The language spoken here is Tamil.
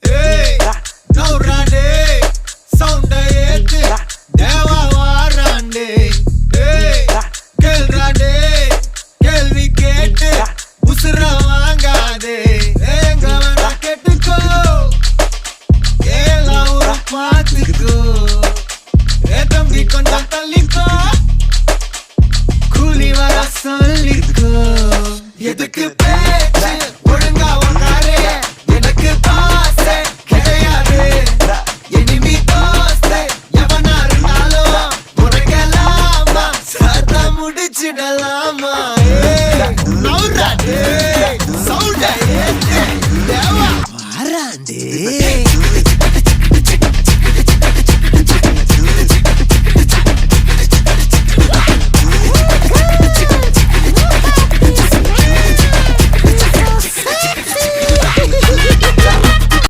Hey, now rande, sound ஏத்து தேவா வாராண்டே. Hey, கேள்றாண்டே, கேள்வி கேட்டு உசுர வாங்காதே. எங்க வேணா கேட்டுக்கோ, எல்லாம் ஒரு பாத்துக்கோ. தம்பி கொஞ்சம் தள்ளிக்கோ, கூலி வர சொல்லிக்கோ. எதுக்கு பேச்சு ஒழுங்கா உன்னாரே, எனக்கு பாசை கிடையாது. இனிமே தோசை எவனா இருந்தாலும் உனக்கெல்லாமா சத்தா முடிச்சிடலாமா. நவுறாண்டே, சவுண்ட ஏத்து தேவா வாராண்டே.